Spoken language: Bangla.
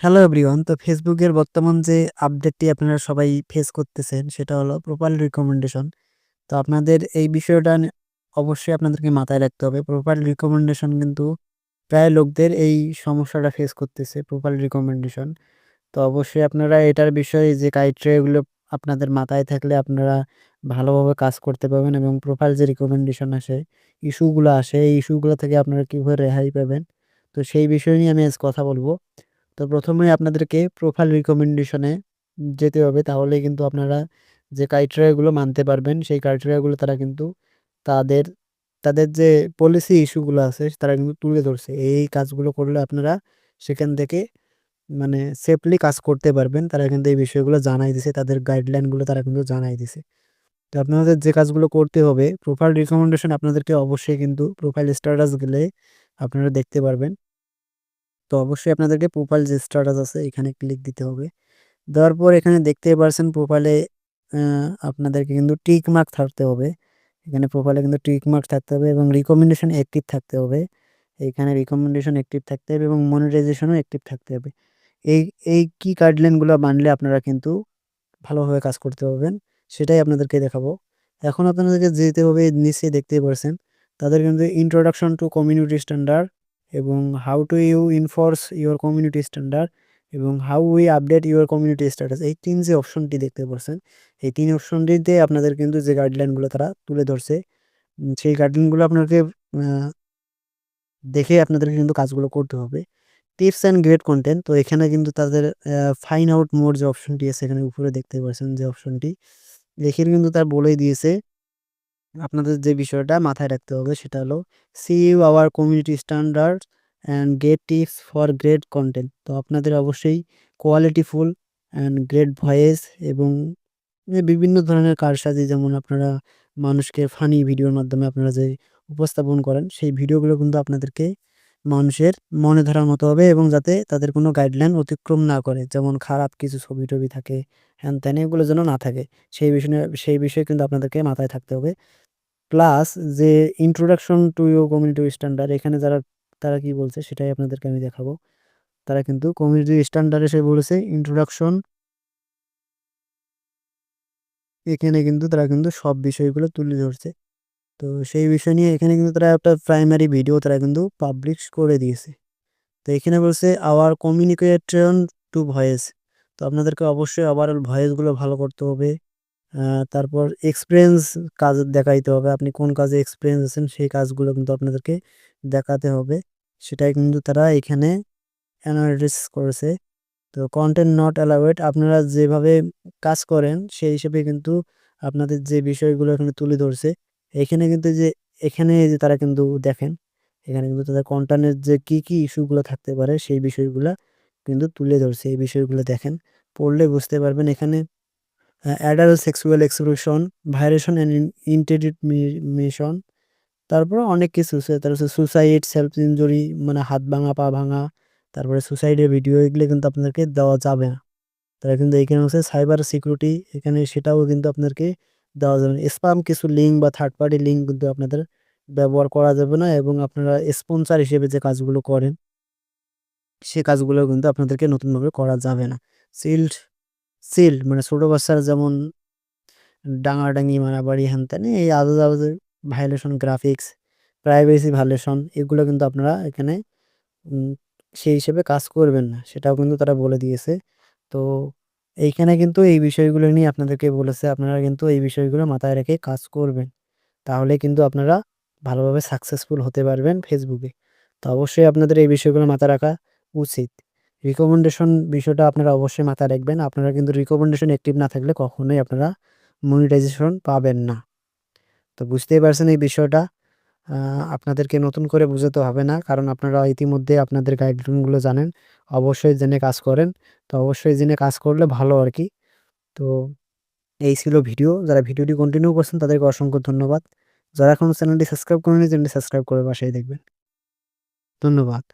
Hello everyone. তো ফেসবুকের বর্তমান যে আপডেটটি আপনারা সবাই ফেস করতেছেন সেটা হলো প্রোফাইল রিকমেন্ডেশন। তো আপনাদের এই বিষয়টা অবশ্যই আপনাদেরকে মাথায় রাখতে হবে। প্রোফাইল রিকমেন্ডেশন কিন্তু প্রায় লোকদের এই সমস্যাটা ফেস করতেছে, প্রোফাইল রিকমেন্ডেশন। তো অবশ্যই আপনারা এটার বিষয়ে যে ক্রাইটেরিয়া গুলো আপনাদের মাথায় থাকলে আপনারা ভালোভাবে কাজ করতে পারবেন এবং প্রোফাইল যে রিকমেন্ডেশন আসে, ইস্যুগুলো আসে, এই ইস্যুগুলো থেকে আপনারা কিভাবে রেহাই পাবেন। তো সেই বিষয় নিয়ে আমি আজ কথা বলব। তো প্রথমেই আপনাদেরকে প্রোফাইল রিকমেন্ডেশনে যেতে হবে। তাহলেই কিন্তু আপনারা যে ক্রাইটেরিয়াগুলো মানতে পারবেন, সেই ক্রাইটেরিয়াগুলো তারা কিন্তু তাদের তাদের যে পলিসি ইস্যুগুলো আছে তারা কিন্তু তুলে ধরছে। এই কাজগুলো করলে আপনারা সেখান থেকে মানে সেফলি কাজ করতে পারবেন। তারা কিন্তু এই বিষয়গুলো জানাই দিছে। তাদের গাইডলাইনগুলো তারা কিন্তু জানাই দিছে। তো আপনাদের যে কাজগুলো করতে হবে, প্রোফাইল রিকমেন্ডেশন আপনাদেরকে অবশ্যই কিন্তু প্রোফাইল স্ট্যাটাস গেলে আপনারা দেখতে পারবেন। তো অবশ্যই আপনাদেরকে প্রোফাইল যে স্ট্যাটাস আছে এখানে ক্লিক দিতে হবে। দেওয়ার পর এখানে দেখতেই পারছেন প্রোফাইলে আপনাদেরকে কিন্তু টিক মার্ক থাকতে হবে। এখানে প্রোফাইলে কিন্তু টিক মার্ক থাকতে হবে এবং রিকমেন্ডেশন অ্যাক্টিভ থাকতে হবে। এইখানে রিকমেন্ডেশন অ্যাক্টিভ থাকতে হবে এবং মনিটাইজেশনও অ্যাক্টিভ থাকতে হবে। এই এই কি গাইডলাইনগুলো মানলে আপনারা কিন্তু ভালোভাবে কাজ করতে পারবেন সেটাই আপনাদেরকে দেখাবো। এখন আপনাদেরকে যেতে হবে নিচে দেখতেই পারছেন। তাদের কিন্তু ইন্ট্রোডাকশন টু কমিউনিটি স্ট্যান্ডার্ড এবং how to you enforce your community standard এবং how we update your community status, এই ৩ যে অপশনটি দেখতে পারছেন, এই ৩ অপশনটিতে আপনাদের কিন্তু যে গাইডলাইনগুলো তারা তুলে ধরছে, সেই গাইডলাইনগুলো আপনাকে আ দেখে আপনাদেরকে কিন্তু কাজগুলো করতে হবে। টিপস অ্যান্ড গ্রেট কনটেন্ট, তো এখানে কিন্তু তাদের ফাইন্ড আউট মোর যে অপশনটি আছে এখানে উপরে দেখতে পাচ্ছেন যে অপশনটি, এখানে কিন্তু তারা বলেই দিয়েছে আপনাদের যে বিষয়টা মাথায় রাখতে হবে সেটা হলো see you our community standards and get tips for great content. তো আপনাদের অবশ্যই কোয়ালিটিফুল অ্যান্ড গ্রেট ভয়েস এবং বিভিন্ন ধরনের কারসাজি, যেমন আপনারা মানুষকে ফানি ভিডিওর মাধ্যমে আপনারা যে উপস্থাপন করেন সেই ভিডিওগুলো কিন্তু আপনাদেরকে মানুষের মনে ধরার মতো হবে এবং যাতে তাদের কোনো গাইডলাইন অতিক্রম না করে, যেমন খারাপ কিছু ছবি টবি থাকে, হ্যান ত্যান, এগুলো যেন না থাকে সেই বিষয়ে কিন্তু আপনাদেরকে মাথায় থাকতে হবে। প্লাস যে introduction to your community standard, এখানে তারা কি বলছে সেটাই আপনাদেরকে আমি দেখাবো। তারা কিন্তু কমিউনিটি স্ট্যান্ডার্ড এসে বলেছে ইন্ট্রোডাকশন, এখানে কিন্তু তারা কিন্তু সব বিষয়গুলো তুলে ধরছে। তো সেই বিষয় নিয়ে এখানে কিন্তু তারা একটা প্রাইমারি ভিডিও তারা কিন্তু পাবলিশ করে দিয়েছে। তো এখানে বলছে আওয়ার কমিউনিকেশন টু ভয়েস, তো আপনাদেরকে অবশ্যই ওভারঅল ভয়েসগুলো ভালো করতে হবে। তারপর এক্সপিরিয়েন্স কাজ দেখাইতে হবে। আপনি কোন কাজে এক্সপিরিয়েন্স আছেন সেই কাজগুলো কিন্তু আপনাদেরকে দেখাতে হবে। সেটাই কিন্তু তারা এখানে অ্যানালাইসিস করেছে। তো কন্টেন্ট নট অ্যালাউড, আপনারা যেভাবে কাজ করেন সেই হিসেবে কিন্তু আপনাদের যে বিষয়গুলো এখানে তুলে ধরছে, এখানে কিন্তু যে এখানে যে তারা কিন্তু দেখেন, এখানে কিন্তু তাদের কন্টেন্টের যে কি কি ইস্যুগুলো থাকতে পারে সেই বিষয়গুলা কিন্তু তুলে ধরছে। এই বিষয়গুলো দেখেন, পড়লে বুঝতে পারবেন। এখানে adult sexual expression, violation and intimidation, তারপরে অনেক কিছু আছে। তার হচ্ছে সুসাইড, সেলফ ইনজুরি মানে হাত ভাঙা, পা ভাঙা, তারপরে সুসাইডের ভিডিও, এগুলো কিন্তু আপনাদেরকে দেওয়া যাবে না। তারা কিন্তু এইখানে হচ্ছে সাইবার সিকিউরিটি, এখানে সেটাও কিন্তু আপনাদেরকে দেওয়া যাবে না। স্পাম কিছু লিঙ্ক বা থার্ড পার্টি লিঙ্ক কিন্তু আপনাদের ব্যবহার করা যাবে না এবং আপনারা স্পন্সর হিসেবে যে কাজগুলো করেন সে কাজগুলো কিন্তু আপনাদেরকে নতুনভাবে করা যাবে না। সিল্ড সিল্ড মানে ছোট বাচ্চারা যেমন ডাঙাডাঙি, মারামারি, হ্যান-ত্যান, এই আজে-বাজে ভায়োলেশন, গ্রাফিক্স, প্রাইভেসি ভায়োলেশন, এগুলো কিন্তু আপনারা এখানে উম সেই হিসেবে কাজ করবেন না। সেটাও কিন্তু তারা বলে দিয়েছে। তো এইখানে কিন্তু এই বিষয়গুলো নিয়ে আপনাদেরকে বলেছে, আপনারা কিন্তু এই বিষয়গুলো মাথায় রেখে কাজ করবেন। তাহলে কিন্তু আপনারা ভালোভাবে সাকসেসফুল হতে পারবেন ফেসবুকে। তো অবশ্যই আপনাদের এই বিষয়গুলো মাথায় রাখা উচিত। রিকমেন্ডেশন বিষয়টা আপনারা অবশ্যই মাথায় রাখবেন। আপনারা কিন্তু রিকমেন্ডেশন অ্যাক্টিভ না থাকলে কখনোই আপনারা মনিটাইজেশন পাবেন না। তো বুঝতেই পারছেন এই বিষয়টা। আ আপনাদেরকে নতুন করে বুঝাতে হবে না। কারণ আপনারা ইতিমধ্যে আপনাদের গাইডলাইনগুলো জানেন। অবশ্যই জেনে কাজ করেন। তো অবশ্যই জেনে কাজ করলে ভালো আরকি। তো এই ছিল ভিডিও। যারা ভিডিওটি কন্টিনিউ করছেন তাদেরকে অসংখ্য ধন্যবাদ। যারা এখনো চ্যানেলটি সাবস্ক্রাইব করেনি, চ্যানেলটি সাবস্ক্রাইব করে পাশেই দেখবেন। ধন্যবাদ।